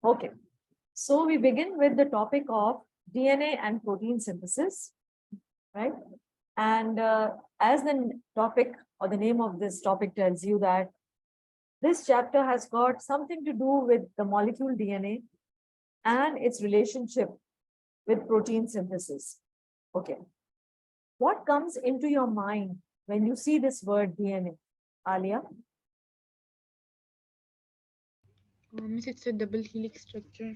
Okay, so we begin with the topic of DNA and protein synthesis, right? And as the topic or the name of this topic tells you that this chapter has got something to do with the molecule DNA and its relationship with protein synthesis. Okay, what comes into your mind when you see this word DNA, Alia? It's a double helix structure.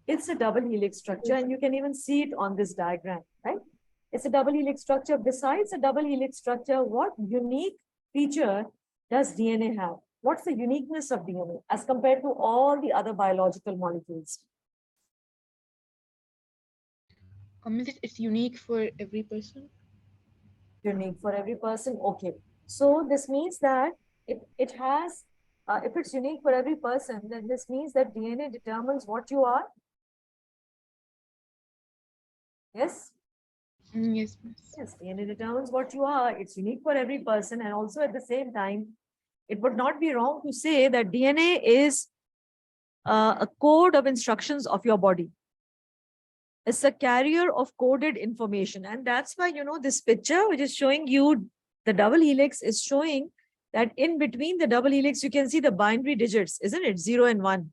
It's a double helix structure, and you can even see it on this diagram, right? It's a double helix structure. Besides a double helix structure, what unique feature does DNA have? What's the uniqueness of DNA as compared to all the other biological molecules? It's unique for every person. Unique for every person. Okay. So this means that it has, if it's unique for every person, then this means that DNA determines what you are. Yes? Yes, miss. Yes, DNA determines what you are. It's unique for every person. And also at the same time, it would not be wrong to say that DNA is a code of instructions of your body. It's a carrier of coded information. And that's why, this picture, which is showing you the double helix, is showing that in between the double helix, you can see the binary digits, isn't it? 0 and 1.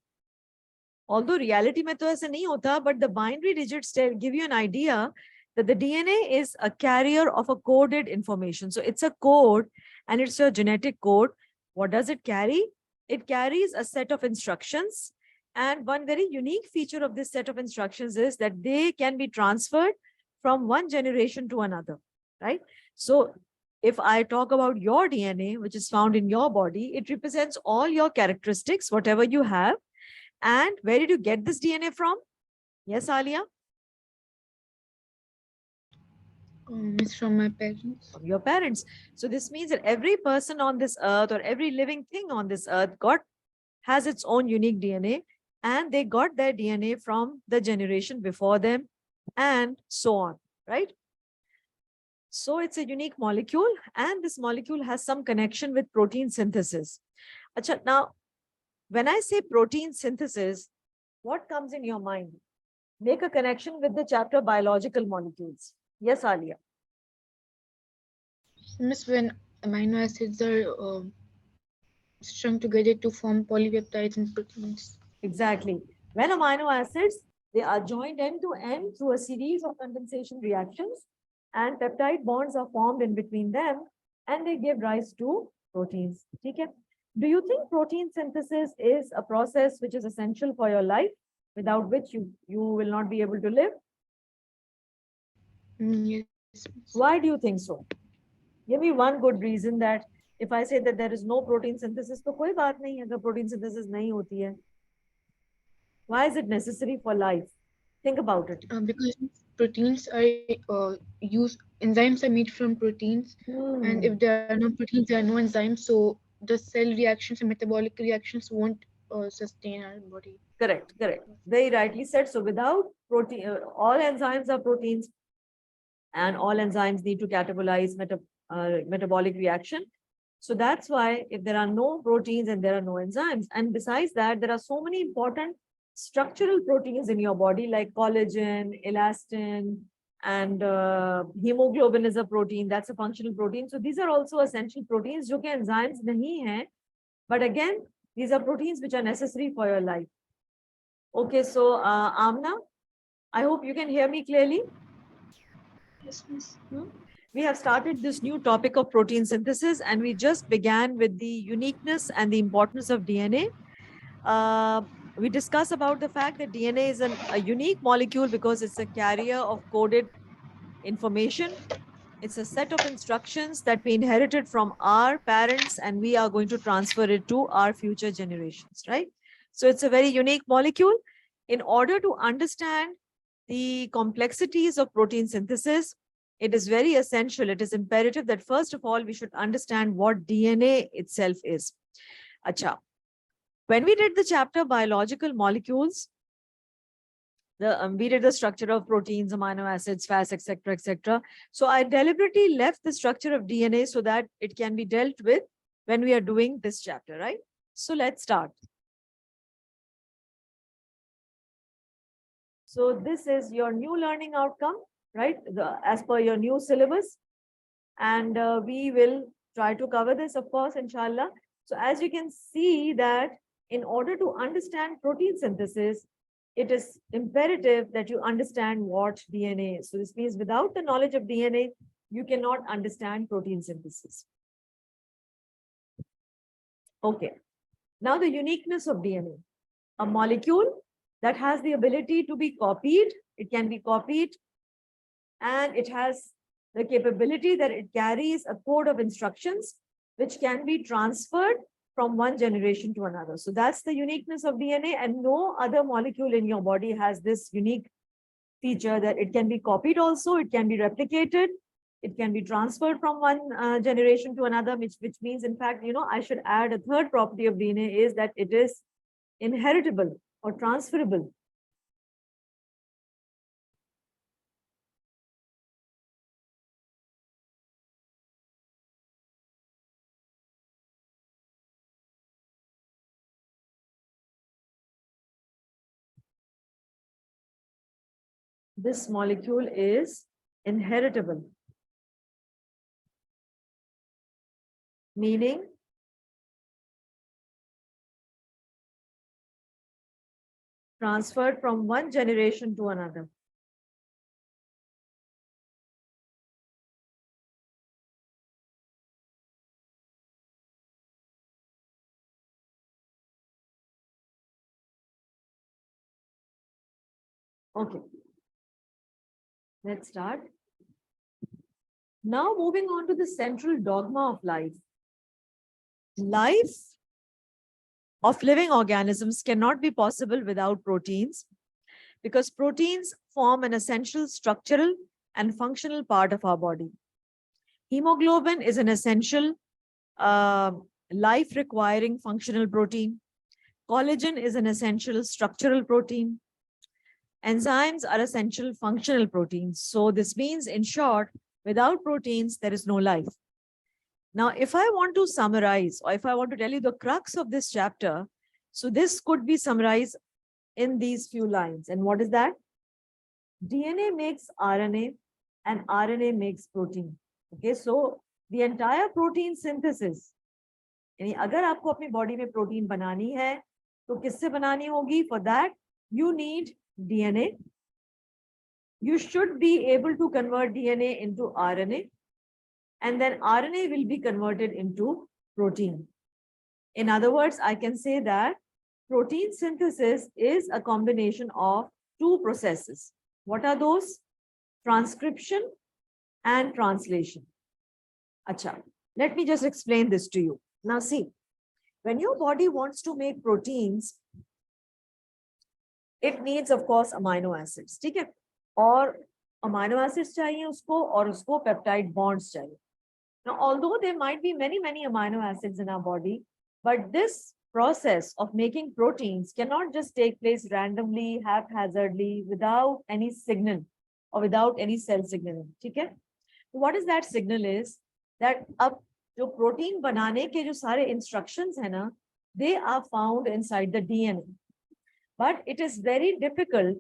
Although reality mein to aisa nahi hota, but the binary digits give you an idea that the DNA is a carrier of a coded information. So it's a code and it's a genetic code. What does it carry? It carries a set of instructions. And one very unique feature of this set of instructions is that they can be transferred from one generation to another, right? So if I talk about your DNA, which is found in your body, it represents all your characteristics, whatever you have. And where did you get this DNA from? Yes, Alia? It's from my parents. From your parents. So this means that every person on this earth or every living thing on this earth has its own unique DNA, and they got their DNA from the generation before them and so on, right? So it's a unique molecule, and this molecule has some connection with protein synthesis. Achha, now, when I say protein synthesis, what comes in your mind? Make a connection with the chapter biological molecules. Yes, Alia. Miss, when amino acids are strung together to form polypeptides and proteins. Exactly. When amino acids, they are joined end to end through a series of condensation reactions, and peptide bonds are formed in between them, and they give rise to proteins. Okay? Do you think protein synthesis is a process which is essential for your life, without which you will not be able to live? Yes, miss. Why do you think so? Give me one good reason that if I say that there is no protein synthesis, तो कोई बात नहीं अगर protein synthesis नहीं होती है. Why is it necessary for life? Think about it. Because proteins are used, enzymes are made from proteins, and if Hmm. there are no proteins, there are no enzymes. So the cell reactions and metabolic reactions won't sustain our body. Correct, correct. Very rightly said. So without protein, all enzymes are proteins, and all enzymes need to catabolize metabolic reaction. So that's why if there are no proteins and there are no enzymes, and besides that, there are so many important structural proteins in your body like collagen, elastin, and hemoglobin is a protein. That's a functional protein. So these are also essential proteins, जो कि enzymes नहीं हैं. But again, these are proteins which are necessary for your life. Okay, so Amna, I hope you can hear me clearly. Yes, miss. We have started this new topic of protein synthesis, and we just began with the uniqueness and the importance of DNA. We discuss about the fact that DNA is a unique molecule because it's a carrier of coded information. It's a set of instructions that we inherited from our parents, and we are going to transfer it to our future generations, right? So it's a very unique molecule. In order to understand the complexities of protein synthesis, it is very essential, it is imperative that first of all, we should understand what DNA itself is. Acha. When we did the chapter biological molecules, we did the structure of proteins, amino acids, fats, etc., etc. So I deliberately left the structure of DNA so that it can be dealt with when we are doing this chapter, right? So let's start. So this is your new learning outcome, right? As per your new syllabus. And we will try to cover this, of course, inshallah. So as you can see that in order to understand protein synthesis, it is imperative that you understand what DNA is. So this means without the knowledge of DNA, you cannot understand protein synthesis. Okay. Now the uniqueness of DNA. A molecule that has the ability to be copied. It can be copied, and it has the capability that it carries a code of instructions which can be transferred from one generation to another. So that's the uniqueness of DNA, and no other molecule in your body has this unique feature that it can be copied also, it can be replicated, it can be transferred from one generation to another, which means, in fact, I should add a third property of DNA is that it is inheritable or transferable. This molecule is inheritable, meaning transferred from one generation to another. Okay, let's start. Now moving on to the central dogma of life. Life of living organisms cannot be possible without proteins, because proteins form an essential structural and functional part of our body. Hemoglobin is an essential life requiring functional protein. Collagen is an essential structural protein. Enzymes are essential functional proteins. So this means, in short, without proteins, there is no life. Now, if I want to summarize, or if I want to tell you the crux of this chapter, so this could be summarized in these few lines. And what is that? DNA makes RNA and RNA makes protein. Okay, so the entire protein synthesis, यानी अगर आपको अपनी body में protein बनानी है तो किससे बनानी होगी? For that you need DNA. You should be able to convert DNA into RNA, and then RNA will be converted into protein. In other words, I can say that protein synthesis is a combination of two processes. What are those? Transcription and translation. Acha, let me just explain this to you. Now see, when your body wants to make proteins, it needs, of course, amino acids. ठीक है? और amino acids चाहिए उसको, और उसको peptide bonds चाहिए. Now, although there might be many amino acids in our body, but this process of making proteins cannot just take place randomly, haphazardly, without any signal or without any cell signaling. ठीक है? What is that signal is that अब जो protein बनाने के जो सारे instructions है ना, they are found inside the DNA. But it is very difficult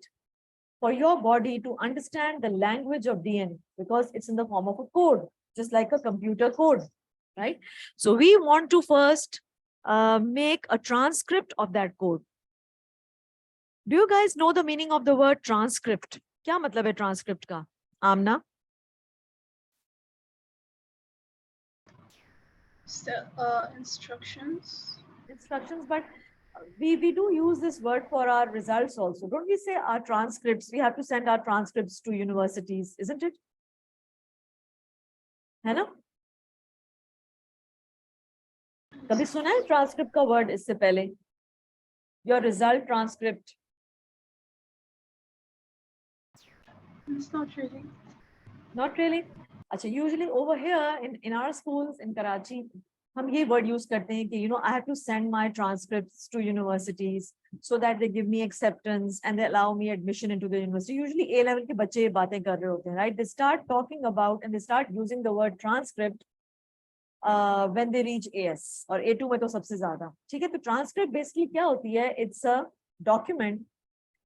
for your body to understand the language of DNA because it's in the form of a code, just like a computer code, right? So we want to first make a transcript of that code. Do you guys know the meaning of the word transcript? क्या मतलब है transcript का? Amna? So, instructions. Instructions, but we do use this word for our results also. Don't we say our transcripts? We have to send our transcripts to universities, isn't it? है ना? कभी सुना है transcript का word इससे पहले? Your result transcript. It's not really. Not really. अच्छा, usually over here in our schools in Karachi, हम ये word use करते हैं कि I have to send my transcripts to universities so that they give me acceptance and they allow me admission into the university. Usually A level के बच्चे ये बातें कर रहे होते हैं, right? They start talking about and they start using the word transcript when they reach AS और A2 में तो सबसे ज़्यादा. ठीक है? तो transcript basically क्या होती है? It's a document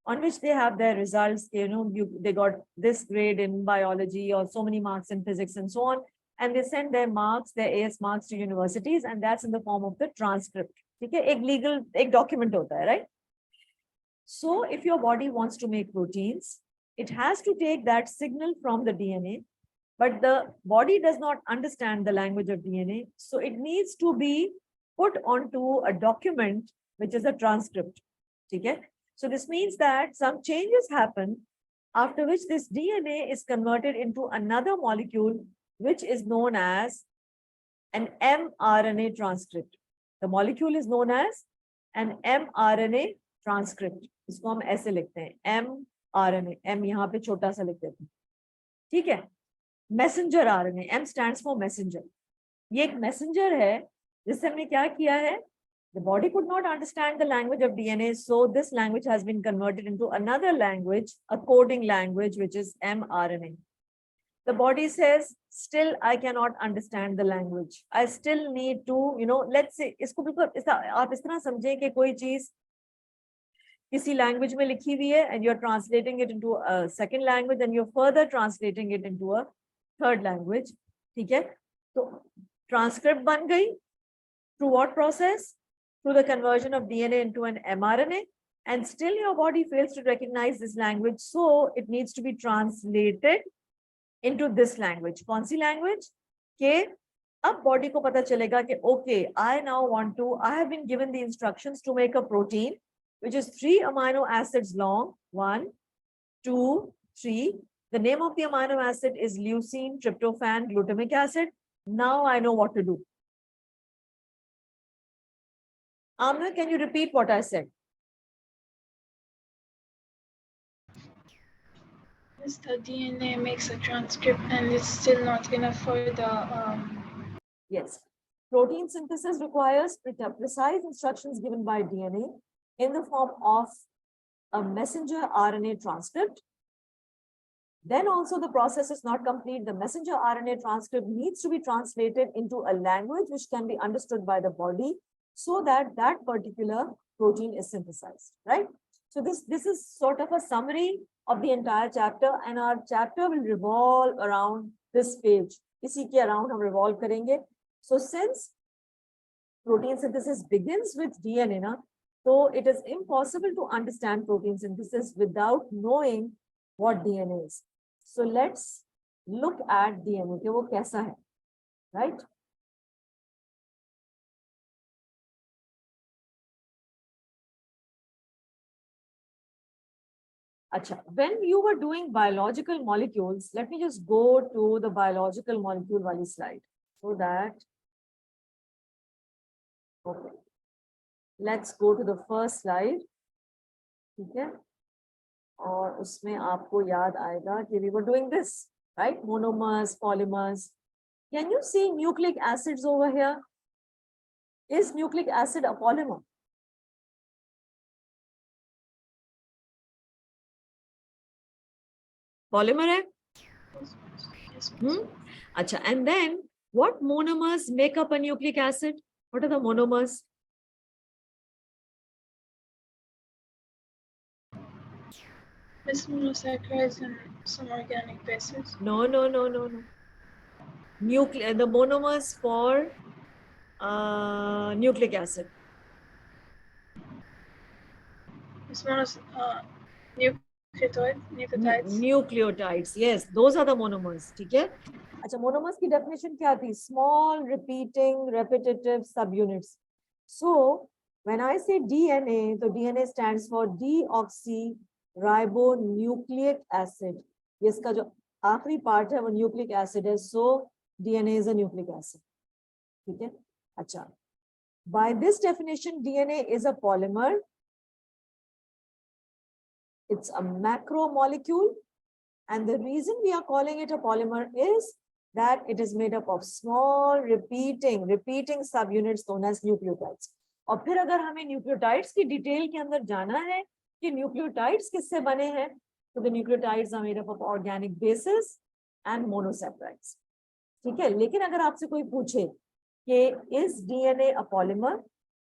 on which they have their results. They got this grade in biology or so many marks in physics and so on. And they send their marks, their AS marks to universities, and that's in the form of the transcript. Okay, एक legal, एक document होता है, right? So if your body wants to make proteins, it has to take that signal from the DNA, but the body does not understand the language of DNA. So it needs to be put onto a document, which is a transcript. Okay? So this means that some changes happen, after which this DNA is converted into another molecule, which is known as an mRNA transcript. The molecule is known as an mRNA transcript. इसको हम ऐसे लिखते हैं mRNA, m यहाँ पे छोटा सा लिख देते हैं, ठीक है? Messenger RNA, M stands for messenger. ये एक messenger है जिससे हमने क्या किया है? The body could not understand the language of DNA, so this language has been converted into another language, a coding language, which is mRNA. The body says, still I cannot understand the language. I still need to, let's say, इसको बिल्कुल आप इस तरह समझें कि कोई चीज किसी language में लिखी हुई है and you're translating it into a second language and you're further translating it into a third language. ठीक है? तो transcript बन गई. Through what process? Through the conversion of DNA into an mRNA, and still your body fails to recognize this language, so it needs to be translated into this language. कौन सी language? के अब body को पता चलेगा कि okay, I have been given the instructions to make a protein which is 3 amino acids long. 1, 2, 3. The name of the amino acid is leucine, tryptophan, glutamic acid. Now I know what to do. Amna, can you repeat what I said? Yes, the DNA makes a transcript and it's still not enough for the Yes. Protein synthesis requires precise instructions given by DNA in the form of a messenger RNA transcript. Then also the process is not complete. The messenger RNA transcript needs to be translated into a language which can be understood by the body so that that particular protein is synthesized, right? So this is sort of a summary of the entire chapter, and our chapter will revolve around this page. इसी के around हम revolve करेंगे. So since protein synthesis begins with DNA, so it is impossible to understand protein synthesis without knowing what DNA is. So let's look at DNA, कि वो कैसा है, right? Achha, when you were doing biological molecules, let me just go to the biological molecule wali slide so that, okay, let's go to the first slide. Okay, और उसमें आपको याद आएगा कि we were doing this, right? Monomers, polymers. Can you see nucleic acids over here? Is nucleic acid a polymer? Polymer है? Achha, and then what monomers make up a nucleic acid? What are the monomers? monosaccharides and some organic bases. No. The monomers for nucleic acid. It's nucleotides. Nucleotides, yes, those are the monomers. ठीक है? अच्छा, monomers की definition क्या थी? Small, repeating, repetitive subunits. So when I say DNA, the DNA stands for deoxyribonucleic acid. इसका जो आखिरी part है वो nucleic acid है. So DNA is a nucleic acid. ठीक है? अच्छा. By this definition, DNA is a polymer. It's a macromolecule, and the reason we are calling it a polymer is that it is made up of small repeating subunits known as nucleotides. और फिर अगर हमें nucleotides की detail के अंदर जाना है कि nucleotides किससे बने हैं, तो the nucleotides are made up of organic bases and monosaccharides. ठीक है? लेकिन अगर आपसे कोई पूछे कि is DNA a polymer,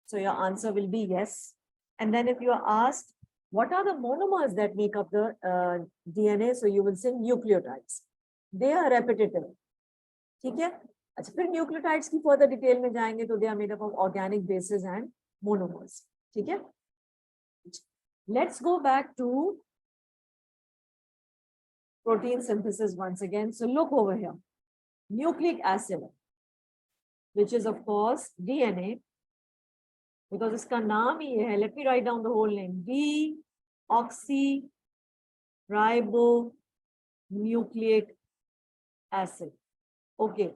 so your answer will be yes. And then if you are asked What are the monomers that make up the DNA? So you will say nucleotides. They are repetitive. ठीक है? अच्छा, फिर nucleotides की further detail में जाएंगे तो they are made up of organic bases and monomers. ठीक है? Let's go back to protein synthesis once again. So look over here. Nucleic acid, which is of course DNA, because इसका नाम ही है. Let me write down the whole name. Deoxyribonucleic acid. Okay.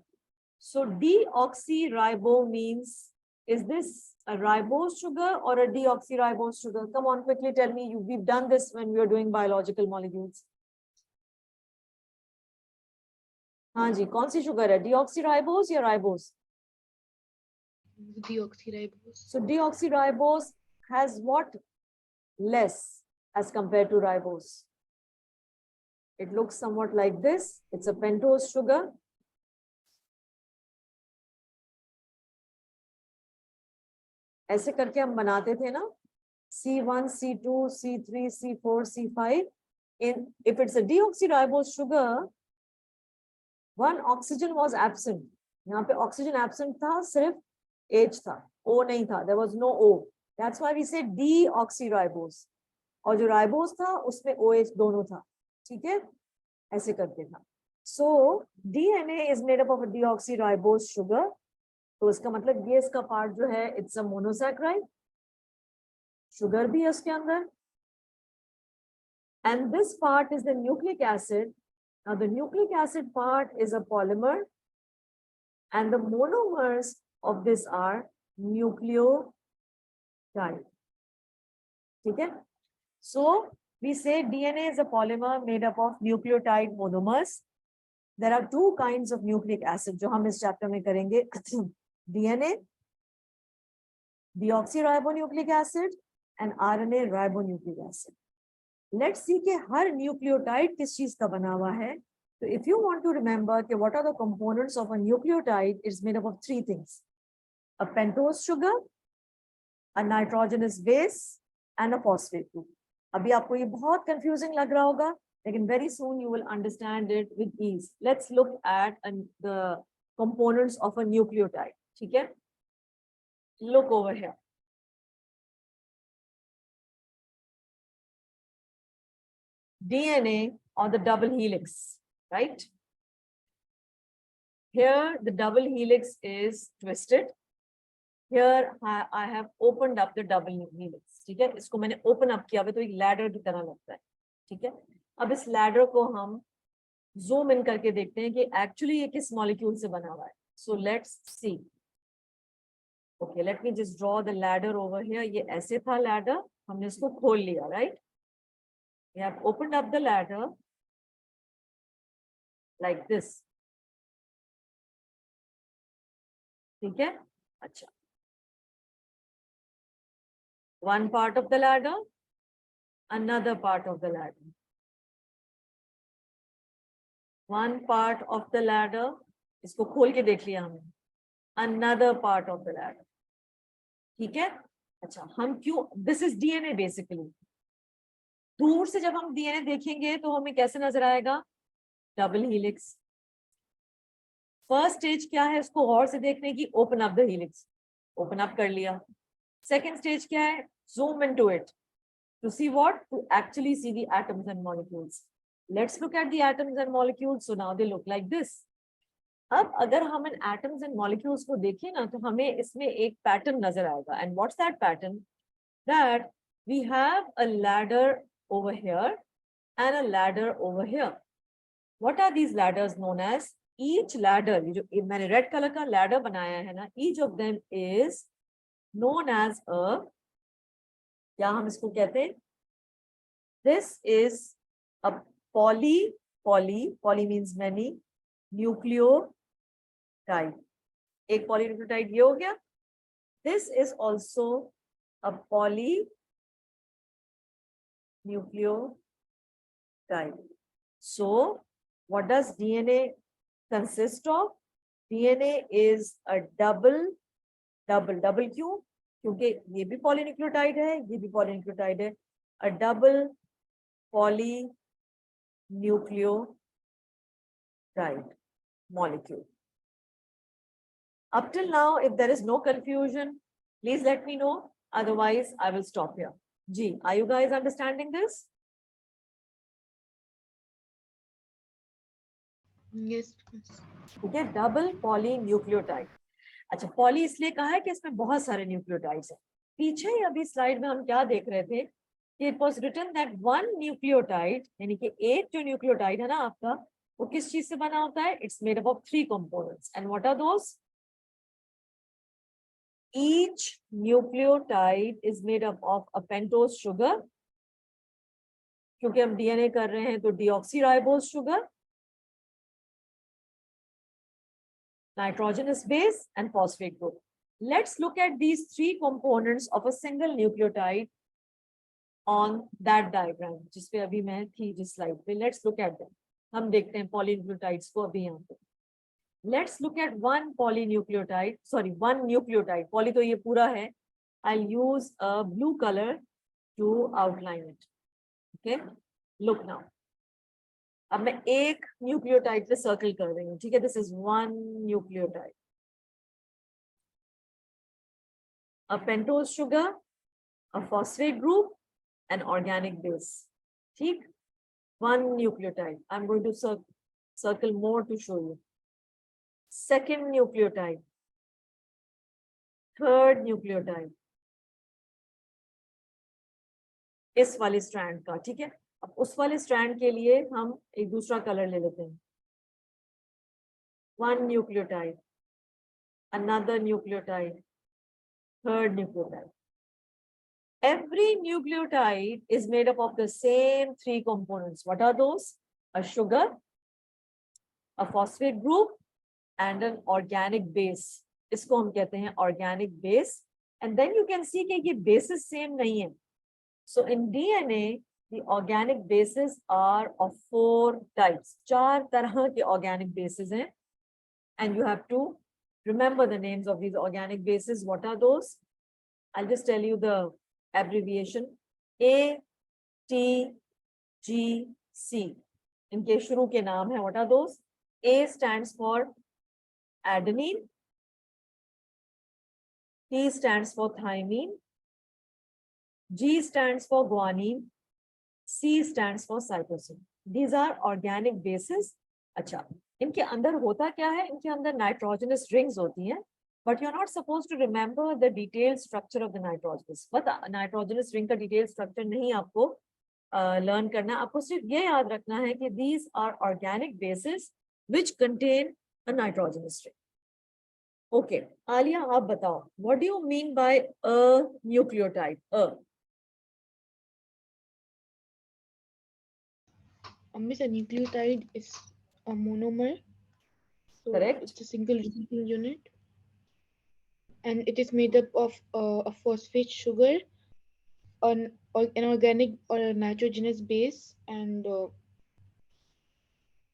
So deoxyribo means, is this a ribose sugar or a deoxyribose sugar? Come on, quickly tell me. We've done this when we were doing biological molecules. हाँ जी, कौन सी sugar है? Deoxyribose या ribose? Deoxyribose. So deoxyribose has what less as compared to ribose? It looks somewhat like this. It's a pentose sugar. ऐसे करके हम बनाते थे ना, C1, C2, C3, C4, C5. If it's a deoxyribose sugar, one oxygen was absent. यहाँ पे oxygen absent था, सिर्फ H था, O नहीं था. There was no O. That's why we say deoxyribose. और जो ribose था, उसमें OH दोनों था. ठीक है? ऐसे करके था. So DNA is made up of a deoxyribose sugar. तो इसका मतलब ये इसका पार्ट जो है, it's a monosaccharide. Sugar भी है उसके अंदर. And this part is the nucleic acid. Now the nucleic acid part is a polymer, and the monomers of this are nucleotide. Okay? So we say DNA is a polymer made up of nucleotide monomers. There are two kinds of nucleic acid जो हम इस chapter में करेंगे. DNA, deoxyribonucleic acid, and RNA ribonucleic acid. Let's see कि हर nucleotide किस चीज का बना हुआ है. So if you want to remember कि what are the components of a nucleotide, it's made up of three things: a pentose sugar, a nitrogenous base, and a phosphate group. अभी आपको ये बहुत confusing लग रहा होगा, लेकिन very soon you will understand it with ease. Let's look at the components of a nucleotide. ठीक है? Look over here. DNA on the double helix, right? Here the double helix is twisted. Here I have opened up the double helix. ठीक है? इसको मैंने open up किया हुआ तो एक ladder की तरह लगता है. ठीक है? अब इस ladder को हम zoom in करके देखते हैं कि actually ये किस molecule से बना हुआ है. So let's see. Okay, let me just draw the ladder over here. ये ऐसे था ladder, हमने इसको खोल लिया, right? We have opened up the ladder like this. ठीक है? अच्छा. One part of the ladder, another part of the ladder. One part of the ladder, इसको खोल के देख लिया हमने. Another part of the ladder. ठीक है? अच्छा, हम क्यों? This is DNA basically. दूर से जब हम DNA देखेंगे तो हमें कैसे नजर आएगा? Double helix. फर्स्ट स्टेज क्या है इसको गौर से देखने की? Open up the helix. Open up कर लिया. सेकंड स्टेज क्या है? Zoom into it. To see what? To actually see the atoms and molecules. Let's look at the atoms and molecules. So now they look like this. अब अगर हम इन atoms and molecules को देखें ना तो हमें इसमें एक पैटर्न नजर आएगा. And what's that pattern? That we have a ladder over here and a ladder over here. What are these ladders known as? Each ladder, जो मैंने red color का ladder बनाया है ना, each of them is known as a, क्या हम इसको कहते हैं? This is a poly means many, nucleotide. एक polynucleotide ये हो गया. This is also a nucleotide. So what does DNA consist of? DNA is a double क्यों? क्योंकि ये भी polynucleotide है, ये भी polynucleotide है. a double polynucleotide molecule. Up till now, if there is no confusion, please let me know. Otherwise, I will stop here. G, are you guys understanding this? Yes, miss. ठीक है, double polynucleotide. अच्छा, poly इसलिए कहा है कि इसमें बहुत सारे न्यूक्लियोटाइड्स हैं. पीछे ही अभी स्लाइड में हम क्या देख रहे थे कि it was written that one nucleotide, यानी कि एक जो न्यूक्लियोटाइड है ना आपका, वो किस चीज से बना होता है? It's made up of 3 components. And what are those? Each nucleotide is made up of a pentose sugar. क्योंकि हम डीएनए कर रहे हैं तो deoxyribose sugar, nitrogenous base and phosphate group. Let's look at these 3 components of a single nucleotide on that diagram, जिस पे अभी मैं थी जिस slide पे. Let's look at them. हम देखते हैं polynucleotides को अभी यहाँ पे. Let's look at one polynucleotide, sorry, one nucleotide. Poly तो ये पूरा है. I'll use a blue color to outline it. Okay, look now. अब मैं एक न्यूक्लियोटाइड पे सर्कल कर रही हूँ. ठीक है, this is one nucleotide, a pentose sugar, a phosphate group, an organic base. ठीक, one nucleotide. I'm going to circle more to show you. Second nucleotide, third nucleotide, इस वाले स्ट्रैंड का. ठीक है, अब उस वाले स्ट्रैंड के लिए हम एक दूसरा कलर ले लेते हैं. One nucleotide, another nucleotide, third nucleotide. Every nucleotide is made up of the same 3 components. What are those? A sugar, a phosphate group, and an organic base. इसको हम कहते हैं organic base. And then you can see कि ये bases same नहीं है. So in DNA, the organic bases are of 4 types. 4 तरह के organic bases हैं. And you have to remember the names of these organic bases. What are those? I'll just tell you the abbreviation. A, T, G, C. इनके शुरू के नाम हैं. What are those? A stands for adenine. T stands for thymine. G stands for guanine. C stands for cytosine. These are organic bases. अच्छा, इनके अंदर होता क्या है? इनके अंदर nitrogenous rings होती हैं. But you're not supposed to remember the detailed structure of the nitrogenous. But nitrogenous ring का detailed structure नहीं आपको learn करना. आपको सिर्फ ये याद रखना है कि these are organic bases which contain a nitrogenous ring. Okay, Alia, आप बताओ. What do you mean by a nucleotide? Miss, a nucleotide is a monomer. So Correct. it's a single repeating unit. And it is made up of a phosphate sugar, an organic or a nitrogenous base, and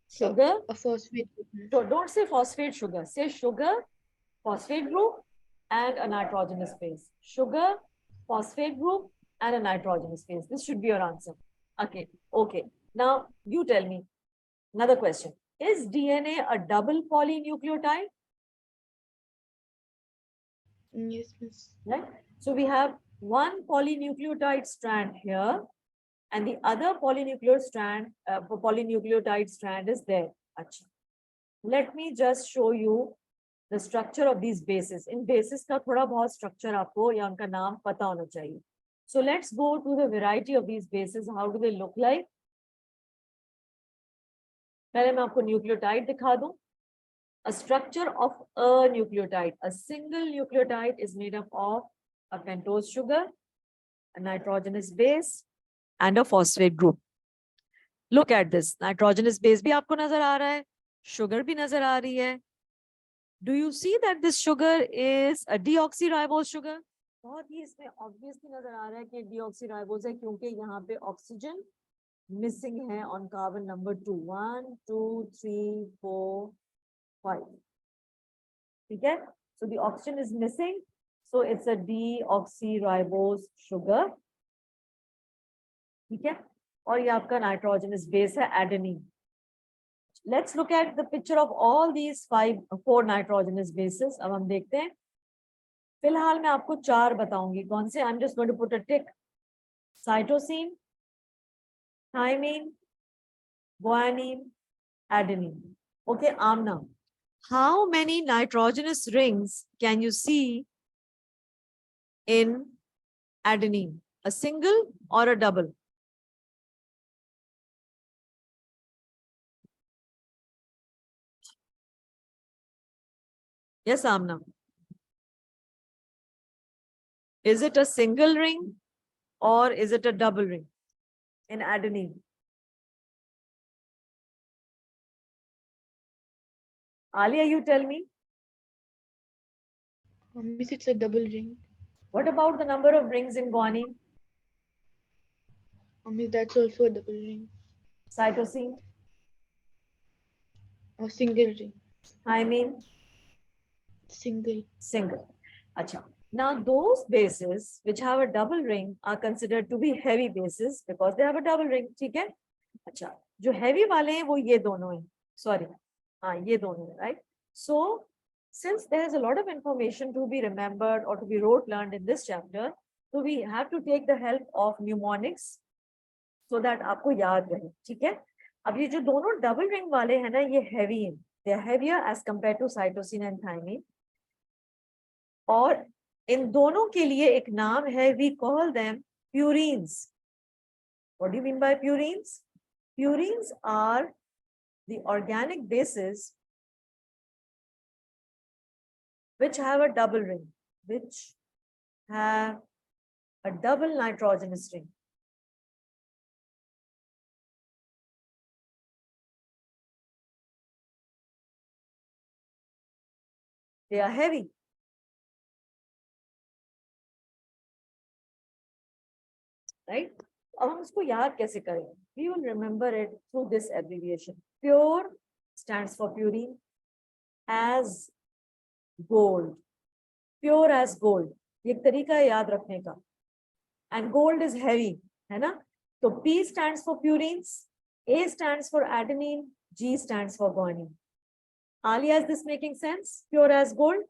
Sugar. a phosphate. So don't say phosphate sugar. Say sugar, phosphate group, and a nitrogenous base. Sugar, phosphate group, and a nitrogenous base. This should be your answer. Okay. Okay. Now you tell me another question. Is DNA a double polynucleotide? Yes, miss. Right. So we have one polynucleotide strand here, and the other polynucleotide strand is there. Achha. Let me just show you the structure of these bases. In bases का थोड़ा बहुत structure आपको या उनका नाम पता होना चाहिए. So let's go to the variety of these bases. How do they look like? पहले मैं आपको nucleotide दिखा दूं. A structure of a nucleotide. A single nucleotide is made up of a pentose sugar, a nitrogenous base, and a phosphate group. Look at this. Nitrogenous base भी आपको नजर आ रहा है, sugar भी नजर आ रही है. Do you see that this sugar is a deoxyribose sugar? बहुत ही इसमें obviously नजर आ रहा है कि deoxyribose है क्योंकि यहाँ पे oxygen missing है on carbon number 2. 1, 2, 3, 4, 5. ठीक है? So the oxygen is missing. So it's a deoxyribose sugar. ठीक है, और ये आपका नाइट्रोजनस बेस है adenine. Let's look at the picture of all these four nitrogenous bases. अब हम देखते हैं. फिलहाल मैं आपको 4 बताऊंगी. कौन से? I'm just going to put a tick. Cytosine, thymine, guanine, adenine. Okay, Amna. How many nitrogenous rings can you see in adenine? A single or a double? Yes, Amna. Is it a single ring or is it a double ring in adenine? Alia, you tell me. Miss, it's a double ring. What about the number of rings in guanine? Miss, that's also a double ring. Cytosine, Or single ring. thymine, Single. single. Acha. Now, those bases which have a double ring are considered to be heavy bases because they have a double ring. ठीक है? अच्छा, जो heavy वाले हैं वो ये दोनों हैं. Sorry, हाँ ये दोनों हैं, right? So, since there is a lot of information to be remembered or to be rote learned in this chapter, so we have to take the help of mnemonics so that आपको याद रहे. ठीक है? अब ये जो दोनों double ring वाले हैं ना, ये heavy हैं. They are heavier as compared to cytosine and thymine. और इन दोनों के लिए एक नाम है, we call them purines. What do you mean by purines? Purines are the organic bases which have a double ring, which have a double nitrogenous ring. They are heavy. Right? अब हम इसको याद कैसे करें? We will remember it through this abbreviation. Pure stands for purine, as gold. Pure as gold. ये एक तरीका है याद रखने का. And gold is heavy, है ना? तो P stands for purines, A stands for adenine, G stands for guanine. Alia, is this making sense? Pure as gold.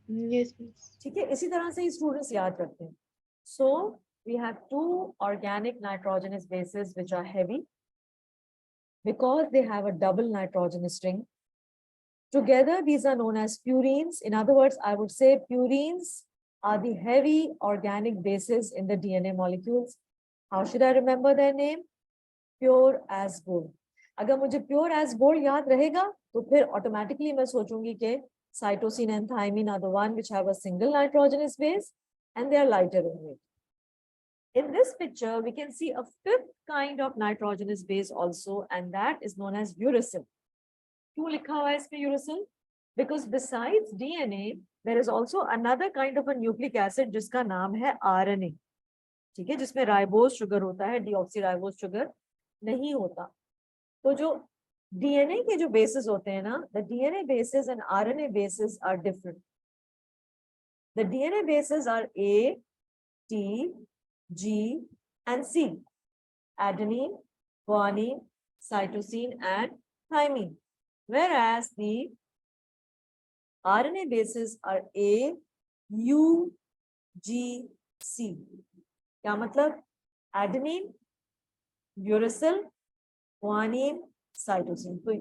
Yes, Miss. ठीक है, इसी तरह से ही students याद रखते हैं. So we have two organic nitrogenous bases which are heavy because they have a double nitrogenous ring. Together, these are known as purines. In other words, I would say purines are the heavy organic bases in the DNA molecules. How should I remember their name? Pure as gold. अगर मुझे pure as gold याद रहेगा, तो फिर automatically मैं सोचूंगी कि cytosine and thymine are the one which have a single nitrogenous base and they are lighter in weight. In this picture, we can see a fifth kind of nitrogenous base also, and that is known as uracil. क्यों लिखा हुआ है इसमें uracil? Because besides DNA, there is also another kind of a nucleic acid जिसका नाम है RNA. ठीक है, जिसमें राइबोज शुगर होता है, डीऑक्सीराइबोज शुगर नहीं होता. तो जो DNA के जो bases होते हैं ना, the DNA bases and RNA bases are different. The DNA bases are A, T, G, and C. Adenine, guanine, cytosine, and thymine. Whereas the RNA bases are A, U, G, C. क्या मतलब? Adenine, uracil, guanine, cytosine. तो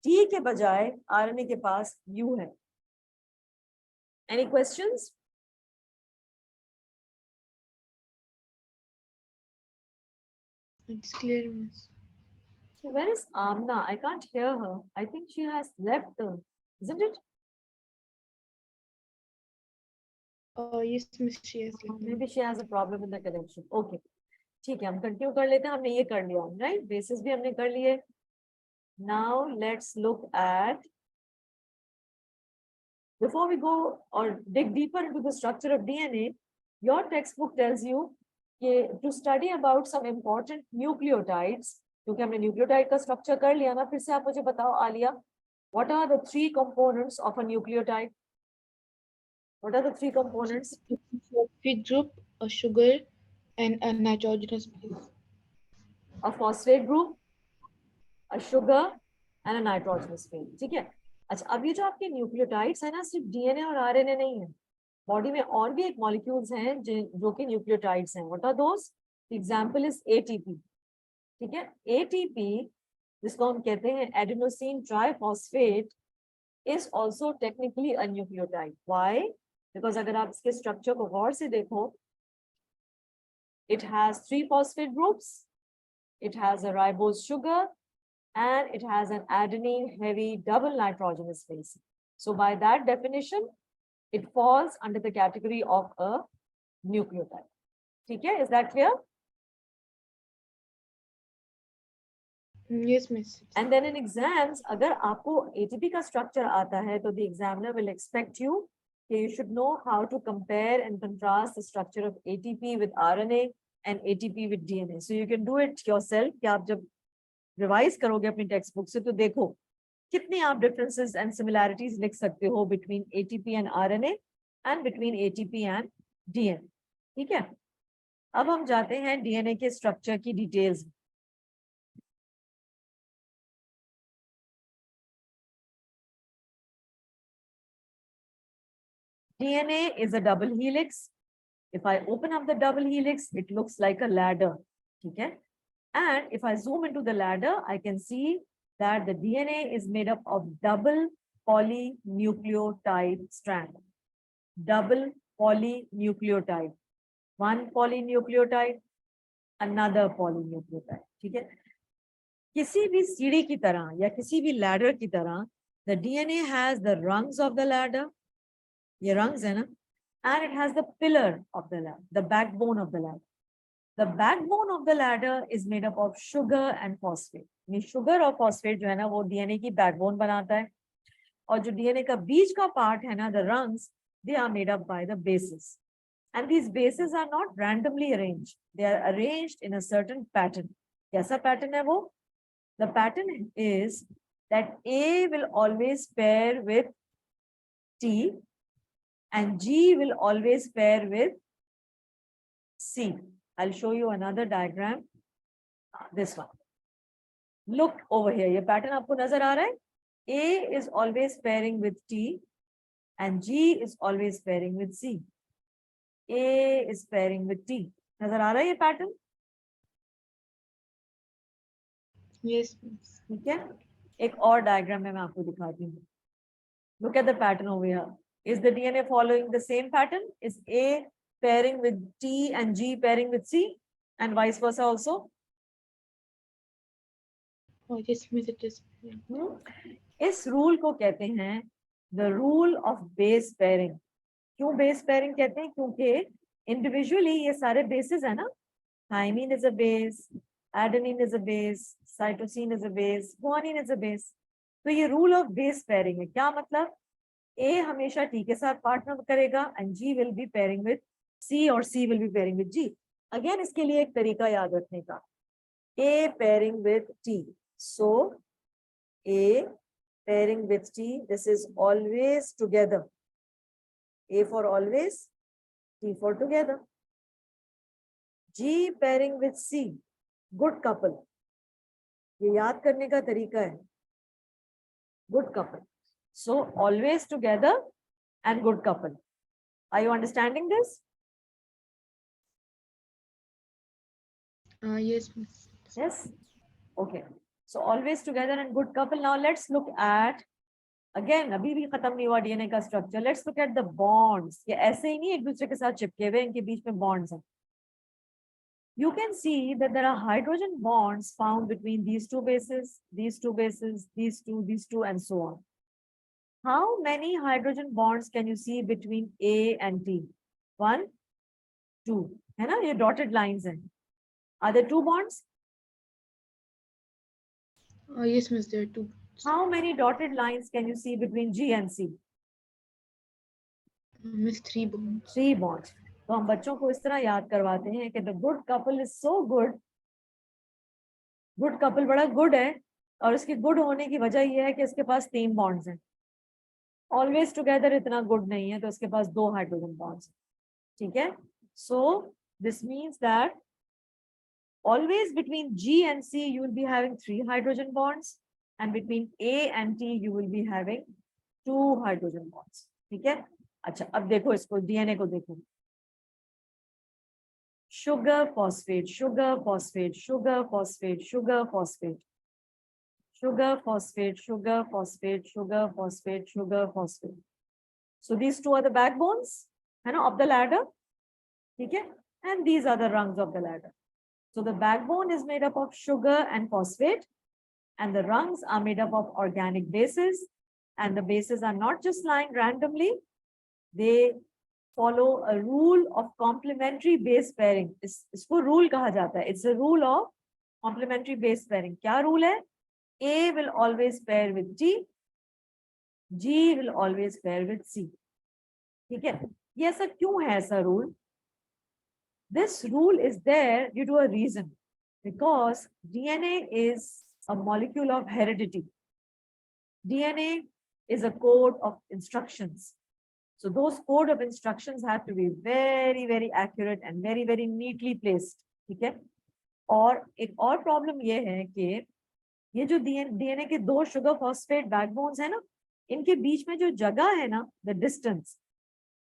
T के बजाय RNA के पास U है. Any questions? It's clear, Miss. So where is Amna? I can't hear her. I think she has left, isn't it? Yes, Miss, she has left. Maybe she has a problem in the connection. Okay. ठीक है, हम continue कर लेते हैं. हमने ये कर लिया, right? Bases भी हमने कर लिए. Now let's look at, before we go or dig deeper into the structure of DNA, your textbook tells you to study about some important nucleotides. क्योंकि हमने न्यूक्लियोटाइड का स्ट्रक्चर कर लिया ना, फिर से आप मुझे बताओ Alia, what are the 3 components of a nucleotide? What are the 3 components? Phosphate group, a sugar, and a nitrogenous base. A phosphate group, a sugar and a nitrogenous base. ठीक है. अच्छा, अब ये जो आपके न्यूक्लियोटाइड्स है ना, सिर्फ डीएनए और आरएनए नहीं है, बॉडी में और भी एक मॉलिक्यूल्स हैं जो कि न्यूक्लियोटाइड्स हैं. What are those? Example is ATP. ठीक है. एटीपी, जिसको हम कहते हैं adenosine triphosphate, is also technically a nucleotide. Why? Because अगर आप इसके स्ट्रक्चर को गौर से देखो, it has 3 phosphate groups, it has a ribose sugar, and it has an adenine heavy double nitrogenous base. So by that definition, it falls under the category of a nucleotide. ठीक है? Is that clear? Yes, miss. And then in exams, अगर आपको ATP का structure आता है, तो the examiner will expect you that you should know how to compare and contrast the structure of ATP with RNA and ATP with DNA. So you can do it yourself. कि आप जब revise करोगे अपनी textbook से, तो देखो कितने आप differences and similarities लिख सकते हो between ATP and RNA and between ATP and DNA. ठीक है? अब हम जाते हैं DNA के structure की details. DNA is a double helix. If I open up the double helix, it looks like a ladder. Okay? And if I zoom into the ladder, I can see that the DNA is made up of double polynucleotide strand. Double polynucleotide. One polynucleotide, another polynucleotide. ठीक है? किसी भी सीढ़ी की तरह या किसी भी ladder की तरह, the DNA has the rungs of the ladder. ये rungs है ना? And it has the pillar of the ladder, the backbone of the ladder. The backbone of the ladder is made up of sugar and phosphate. ये sugar और phosphate जो है ना, वो DNA की backbone बनाता है. और जो DNA का बीच का part है ना, the rungs, they are made up by the bases. And these bases are not randomly arranged. They are arranged in a certain pattern. कैसा pattern है वो? The pattern is that A will always pair with T, and G will always pair with C. I'll show you another diagram. This one. Look over here. ये pattern आपको नजर आ रहा है? A is always pairing with T, and G is always pairing with C. A is pairing with T. नजर आ रहा है ये pattern? Yes, miss. ठीक है? एक और diagram में मैं आपको दिखाती हूँ. Look at the pattern over here. Is the DNA following the same pattern? Is A pairing with T and G pairing with C, and vice versa also? Oh, yes, miss, it is. इस rule को कहते हैं the rule of base pairing. क्यों base pairing कहते हैं? क्योंकि individually ये सारे bases है ना. Thymine is a base, adenine is a base, cytosine is a base, guanine is a base. तो ये rule of base pairing है. क्या मतलब? A हमेशा T के साथ partner करेगा and G will be pairing with C और C will be pairing with G. Again इसके लिए एक तरीका याद रखने का. A pairing with T. So A pairing with T. This is always together. A for always, T for together. G pairing with C. Good couple. ये याद करने का तरीका है. Good couple. So always together and good couple. Are you understanding this? Yes, miss. Yes. Okay. So always together and good couple. Now let's look at again. अभी भी खत्म नहीं हुआ DNA का structure. Let's look at the bonds. ये ऐसे ही नहीं एक दूसरे के साथ चिपके हुए, इनके बीच में bonds हैं. You can see that there are hydrogen bonds found between these two bases, these two bases, these two, and so on. How many hydrogen bonds can you see between A and T? 1, 2. है ना? ये dotted lines हैं. Are there 2 bonds? Yes, miss, there are 2. How many dotted lines can you see between G and C? Miss, 3 bonds. 3 bonds. तो हम बच्चों को इस तरह याद करवाते हैं कि the good couple is so good. Good couple बड़ा good है और उसकी good होने की वजह यह है कि इसके पास 3 bonds हैं. Always together इतना good नहीं है, तो इसके पास 2 hydrogen bonds. ठीक है? So This means that always between G and C, you will be having 3 hydrogen bonds, and between A and T, you will be having 2 hydrogen bonds. ठीक है? अच्छा, अब देखो इसको, DNA को देखो. Sugar, phosphate, sugar, phosphate, sugar, phosphate, sugar, phosphate. Sugar, phosphate, sugar, phosphate, sugar, phosphate, sugar, phosphate. So these two are the backbones, you know, of the ladder. Okay? And these are the rungs of the ladder. So the backbone is made up of sugar and phosphate, and the rungs are made up of organic bases. And the bases are not just lying randomly, they follow a rule of complementary base pairing. इसको rule कहा जाता है. It's a rule of complementary base pairing. क्या rule है? A will always pair with G. G will always pair with C. ठीक है? ये ऐसा क्यों है ऐसा rule? This rule is there due to a reason. Because DNA is a molecule of heredity. DNA is a code of instructions. So those code of instructions have to be very, very accurate and very, very neatly placed. ठीक है? और एक और problem ये है कि ये जो डीएनए के 2 शुगर फॉस्फेट बैकबोन्स है ना, इनके बीच में जो जगह है ना, द डिस्टेंस,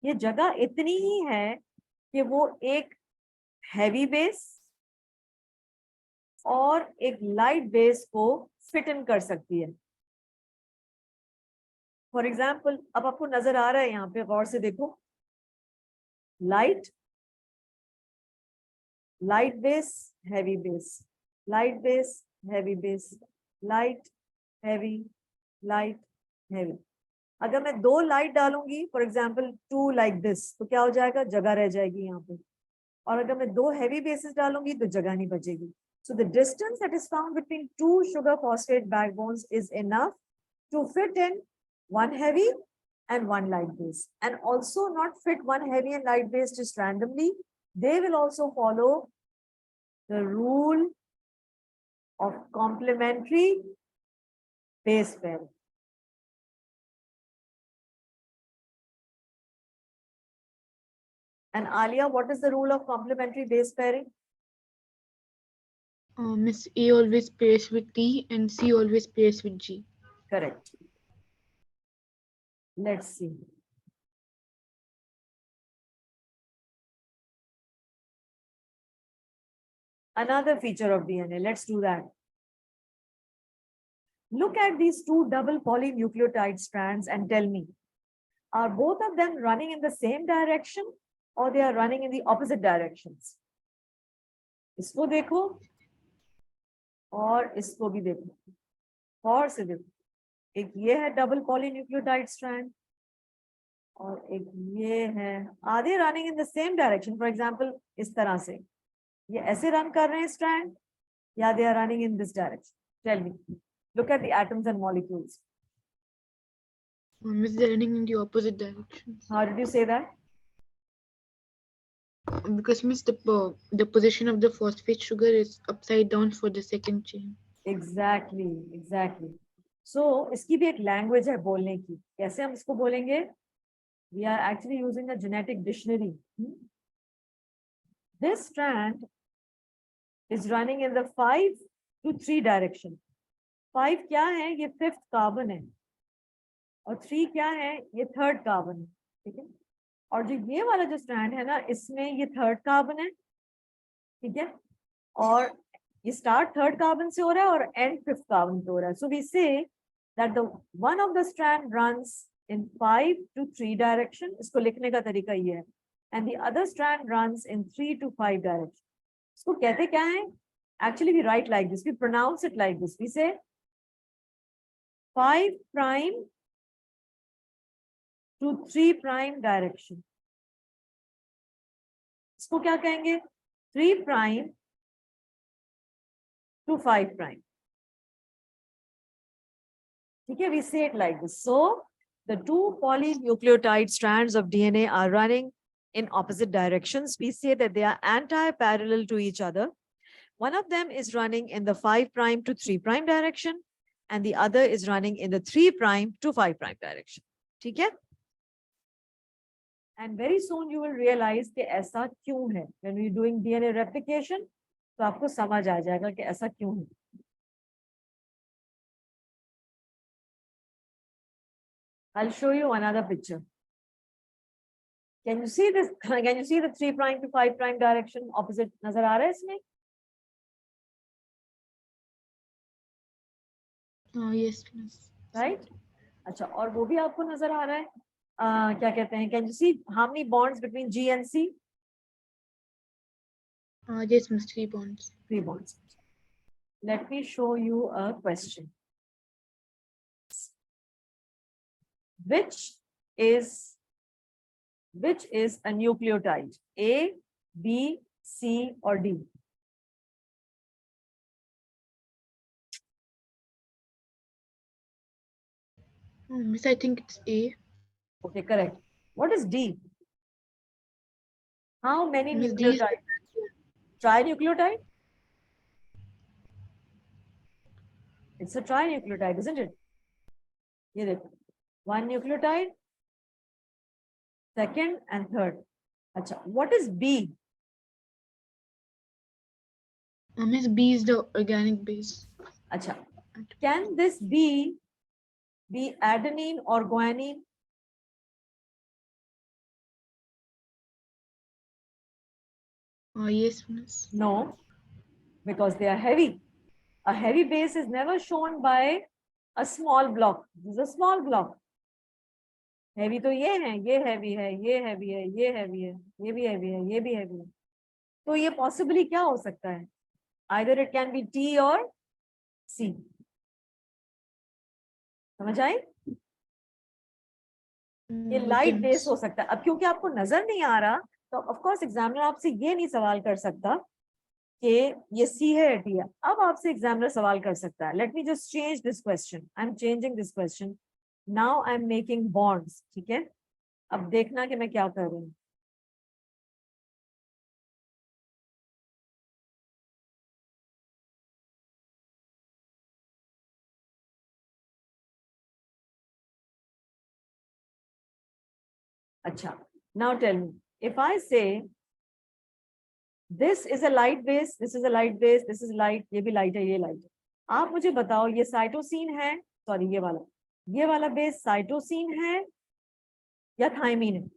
ये जगह इतनी ही है कि वो एक हैवी बेस और एक लाइट बेस को फिट इन कर सकती है. फॉर एग्जाम्पल, अब आपको नजर आ रहा है यहाँ पे, गौर से देखो, light, light base, heavy base, light base, heavy base, light, heavy, light, heavy. अगर मैं 2 लाइट डालूंगी, फॉर एग्जाम्पल 2 लाइक दिस, तो क्या हो जाएगा? जगह रह जाएगी यहाँ पे. और अगर मैं 2 हैवी बेसिस डालूंगी तो जगह नहीं बचेगी. So the distance that is found between 2 sugar phosphate backbones is enough to fit in 1 heavy and 1 light base, and also not fit 1 heavy and light base just randomly. They will also follow the rule of complementary base pairing. And Alia, what is the rule of complementary base pairing? Miss A always pairs with T and C always pairs with G. Correct. Let's see. Another feature of DNA. Let's do that. Look at these 2 double polynucleotide strands and tell me, are both of them running in the same direction or they are running in the opposite directions? इसको देखो और इसको भी देखो, और से देखो. एक ये है डबल पॉलीन्यूक्लियोटाइड स्ट्रैंड और एक ये है. Are they running in the same direction? For example इस तरह से ये ऐसे रन कर रहे हैं स्ट्रैंड, या they are running in this direction? Tell me. Look at the atoms and molecules. Miss, they're running in the opposite direction. How did you say that? Because Miss, the position of the phosphate sugar is upside down for the second chain. Exactly, exactly. So इसकी भी एक language है बोलने की. कैसे हम इसको बोलेंगे? We are actually using a genetic dictionary. This strand is running in the 5 to 3 direction. 5 क्या है? ये 5th कार्बन है. और 3 क्या है? ये 3rd कार्बन है. ठीक है? और जो ये वाला जो स्ट्रैंड है ना, इसमें ये 3rd कार्बन है. ठीक है? और ये स्टार्ट 3rd कार्बन से हो रहा है और एंड 5th कार्बन पे हो रहा है. So we say that the one of the strand runs in 5 to 3 direction. इसको लिखने का तरीका ये है. And the other strand runs in 3 to 5 direction. इसको कहते क्या है? Actually, we write like this. We pronounce it like this. We say 5 prime to 3 prime direction. इसको क्या कहेंगे? 3 prime to 5 prime. Okay, we say it like this. So the 2 polynucleotide strands of DNA are running in opposite directions. We say that they are anti-parallel to each other. One of them is running in the 5 prime to 3 prime direction, and the other is running in the 3 prime to 5 prime direction. Okay? and very soon you will realize कि ऐसा क्यों है. When we doing DNA replication, तो आपको समझ आ जाएगा कि ऐसा क्यों है. I'll show you another picture. Can you see this? Can you see the 3' to 5' direction opposite? नजर आ रहा है इसमें? Yes, miss. Right? अच्छा, और वो भी आपको नजर आ रहा है? क्या कहते हैं? Can you see how many bonds between G and C? Yes, miss. 3 bonds. 3 bonds. Let me show you a question. Which is a nucleotide? A, B, C, or D? Miss, I think it's A. Okay, correct. What is D? How many Miss, D is nucleotides? Trinucleotide? It's a trinucleotide, isn't it? ये देखो, 1 nucleotide, second and third. अच्छा, what is B? Miss, B is the organic base. अच्छा, can this be adenine or guanine? Yes, miss. No, because they are heavy. A heavy base is never shown by a small block. This is a small block. Heavy तो ये है, ये heavy है, ये heavy है, ये heavy है, ये भी heavy है, ये भी heavy है. तो ये possibly क्या हो सकता है? Either it can be T or C. समझ आई? ये लाइट बेस हो सकता है. अब क्योंकि आपको नजर नहीं आ रहा, तो ऑफ कोर्स एग्जामिनर आपसे ये नहीं सवाल कर सकता कि ये सी है या टी है. अब आपसे एग्जामिनर सवाल कर सकता है. Let me just change this question. I am changing this question. Now I am making bonds. ठीक है, अब देखना कि मैं क्या कर रही हूँ. अच्छा, now tell me, if I say this is a light base, this is a light base, this is light, ये भी light है, ये light है. आप मुझे बताओ ये साइटोसिन है, सॉरी ये वाला बेस साइटोसिन है या थायमीन है?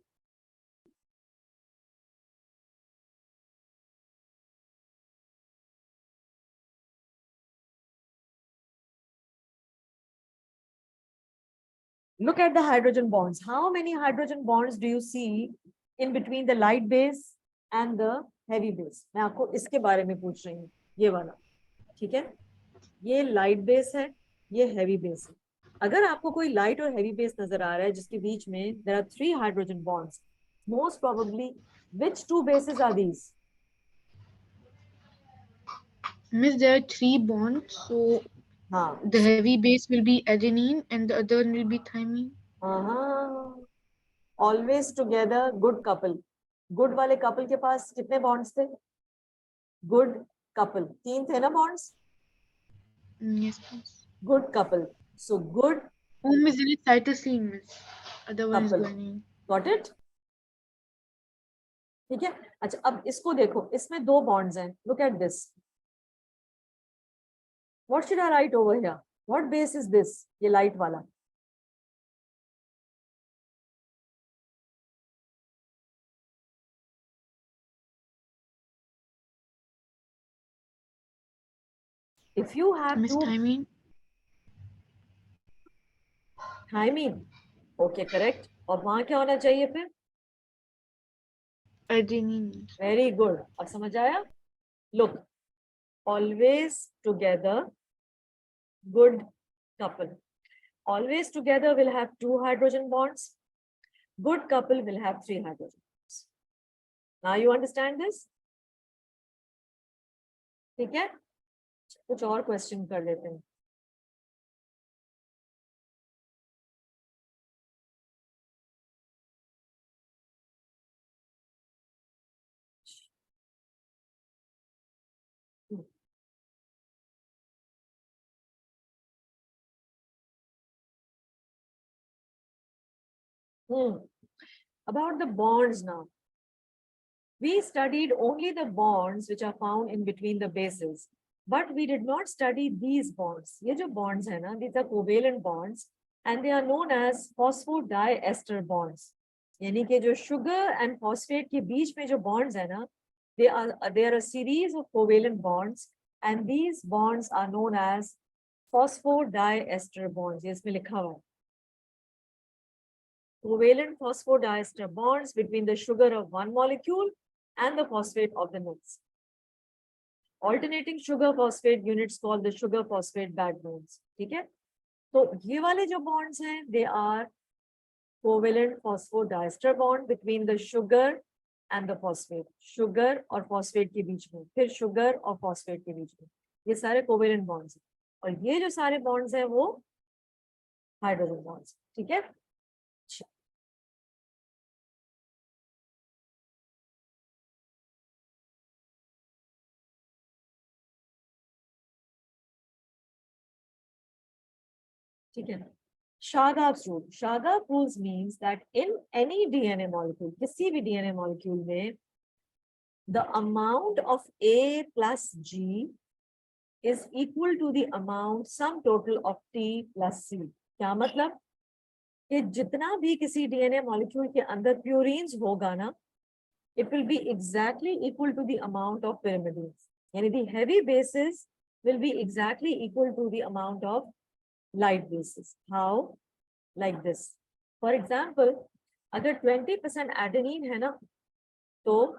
Look at the hydrogen bonds. How many hydrogen bonds do you see in between the light base and the heavy base? मैं आपको इसके बारे में पूछ रही हूँ, ये वाला. ठीक है, ये लाइट बेस है, ये हैवी बेस है. अगर आपको कोई लाइट और हैवी बेस नजर आ रहा है जिसके बीच में there are 3 hydrogen bonds, most probably which 2 bases are these? Miss, there are 3 bonds, so हाँ, the heavy base will be adenine and the other one will be thymine. Always together good couple. Good वाले couple के पास कितने bonds थे? Good couple 3 थे ना bonds? Yes, miss. Good couple. So good Miss, there is cytosine, miss. Other one is couple. guanine. Got it? ठीक है. अच्छा, अब इसको देखो, इसमें 2 बॉन्ड्स हैं. Look at this. What should I write over here? What base is this? ये light वाला. If you have Miss, 2 thymine. Thymine, okay correct. और वहां क्या होना चाहिए फिर? Adenine. Very good. अब समझ आया? Look, always together good couple. Always together will have 2 hydrogen bonds. Good couple will have 3 hydrogen bonds. Now you understand this? ठीक है, कुछ और क्वेश्चन कर लेते हैं. About the bonds now. We studied only the bonds which are found in between the bases, but we did not study these bonds. ये जो bonds है ना, these are covalent bonds and they are known as phosphodiester bonds. यानी कि जो sugar and phosphate के बीच में जो bonds है ना, they are a series of covalent bonds and these bonds are known as phosphodiester bonds. ये इसमें लिखा हुआ है. Covalent phosphodiester bonds between the sugar of one molecule and the phosphate of the next. Alternating sugar phosphate units called the sugar phosphate backbones. ठीक है? तो ये वाले जो bonds हैं, they are covalent phosphodiester bond between the sugar and the phosphate. Sugar और phosphate के बीच में, फिर sugar और phosphate के बीच में. ये सारे covalent bonds हैं. और ये जो सारे bonds हैं, वो hydrogen bonds. ठीक है? ठीक है. Shargap's rule. Shargap rules means that in any DNA molecule, किसी भी DNA molecule में, the amount of A plus G is equal to the amount sum total of T plus C. क्या मतलब? कि जितना भी किसी DNA molecule के अंदर purines होगा ना, it will be exactly equal to the amount of pyrimidines. यानी the heavy bases will be exactly equal to the amount of light bases. How? Like this. For example, अगर 20% adenine है ना, तो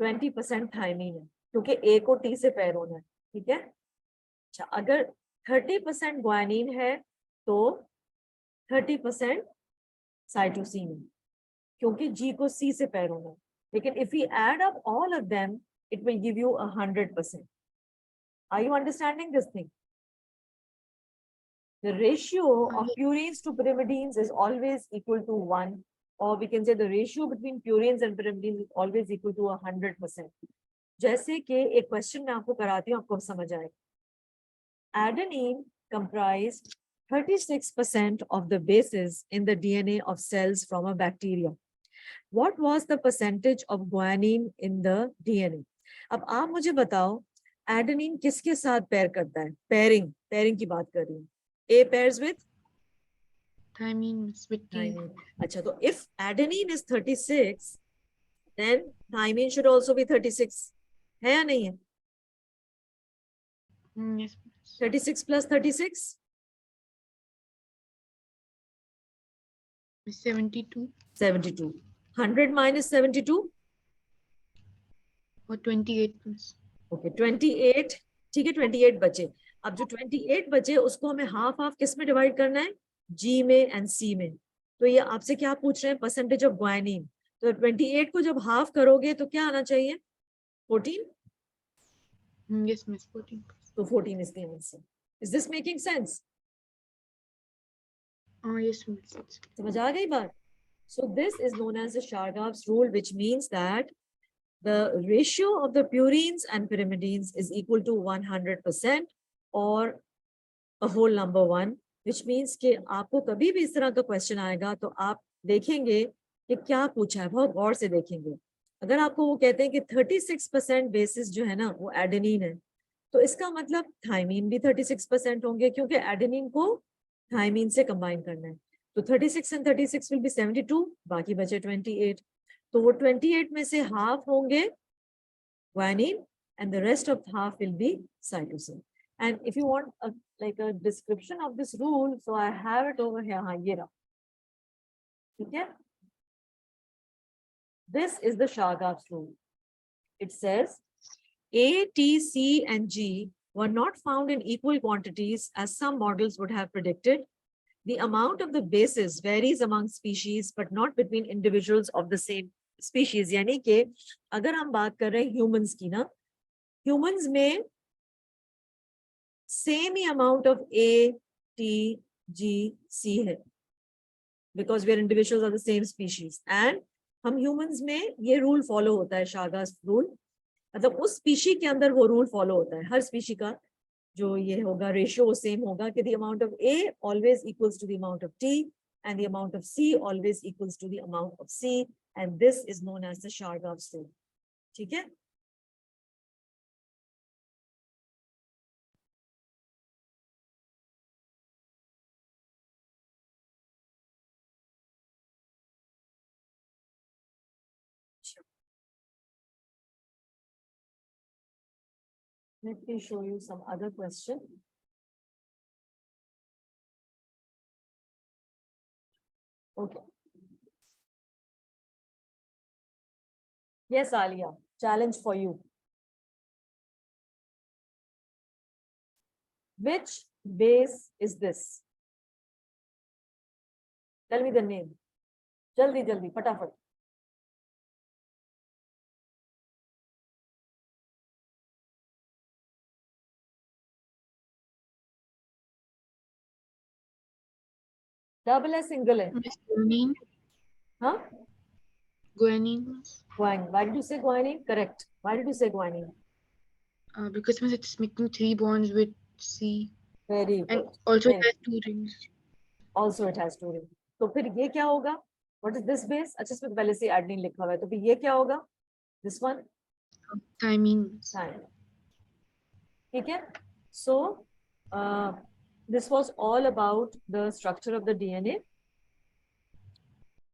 20% thymine है, क्योंकि A को T से pair होना है. ठीक है? अच्छा, अगर 30% guanine है, तो 30% cytosine है, क्योंकि G को C से pair होना है. लेकिन if we add up all of them, it will give you 100%. Are you understanding this thing? The ratio of purines to pyrimidines is always equal to 1, or we can say the ratio between purines and pyrimidines is always equal to 100%. जैसे कि एक question मैं आपको कराती हूँ, आपको समझ आए. Adenine comprised 36% of the bases in the DNA of cells from a bacteria. What was the percentage of guanine in the DNA? अब आप मुझे बताओ, adenine किसके साथ pair करता है? Pairing की बात कर रही हूँ. A pairs with? Thymine with T. Thymine. अच्छा, तो if adenine is 36, then thymine should also be 36. है या नहीं है? Yes. 36 plus 36? 72. 72. 100 minus 72? Or 28 plus. Okay, 28. ठीक है, 28 बचे. अब जो 28 बचे उसको हमें हाफ हाफ किस में डिवाइड करना है? G में and C में. तो ये आपसे क्या पूछ रहे हैं? Percentage of guanine. तो 28 को जब हाफ करोगे तो क्या आना चाहिए? 14? Yes, miss. 14. So 14 is the answer. Is this making sense? Yes, miss. समझ आ गई बात? So this is known as the Shargap's rule, which means that the ratio of the purines and pyrimidines is equal to 100% or a whole number 1, which means कि आपको कभी भी इस तरह का क्वेश्चन आएगा तो आप देखेंगे कि क्या पूछा है, बहुत गौर से देखेंगे. अगर आपको वो कहते हैं कि 36% बेसिस जो है ना वो एडेनिन है, तो इसका मतलब थाइमीन भी 36% होंगे, क्योंकि एडेनिन को थाइमीन से कंबाइन करना है. तो 36 and 36 will be 72, बाकी बचे 28. तो वो 28 में से हाफ होंगे guanine and the rest of half will be cytosine. And if you want like a description of this rule, so I have it over here. हाँ, ये रहा. ठीक है? This is the Shargap's rule. It says A, T, C, and G were not found in equal quantities as some models would have predicted. The amount of the bases varies among species, but not between individuals of the same species. यानी कि अगर हम बात कर रहे हैं humans की ना, humans में same he amount of A, T, G, C है, because we are individuals of the same species. And हम humans में ये rule follow होता है, Shargap's rule. मतलब उस species के अंदर वो rule follow होता है. हर species का जो ये होगा ratio वो same होगा कि the amount of A always equals to the amount of T and the amount of C always equals to the amount of C, and this is known as the Shargav rule. ठीक है? Let me show you some other question. Okay. Yes, Alia, challenge for you. Which base is this? Tell me the name. Jaldi, jaldi, fatafat. Double है, single है? Miss Guanine. Huh? Guanine. Guanine. Why did you say guanine? Correct. Why did you say guanine? Because Miss, it's making 3 bonds with C. Very And good. also it Very has 2 rings. Also, it has two rings. तो फिर ये क्या होगा? What is this base? अच्छा, इसमें पहले से adenine लिखा हुआ है. तो फिर ये क्या होगा? This one? Thymine. Thymine. ठीक है? So, this was all about the structure of the DNA.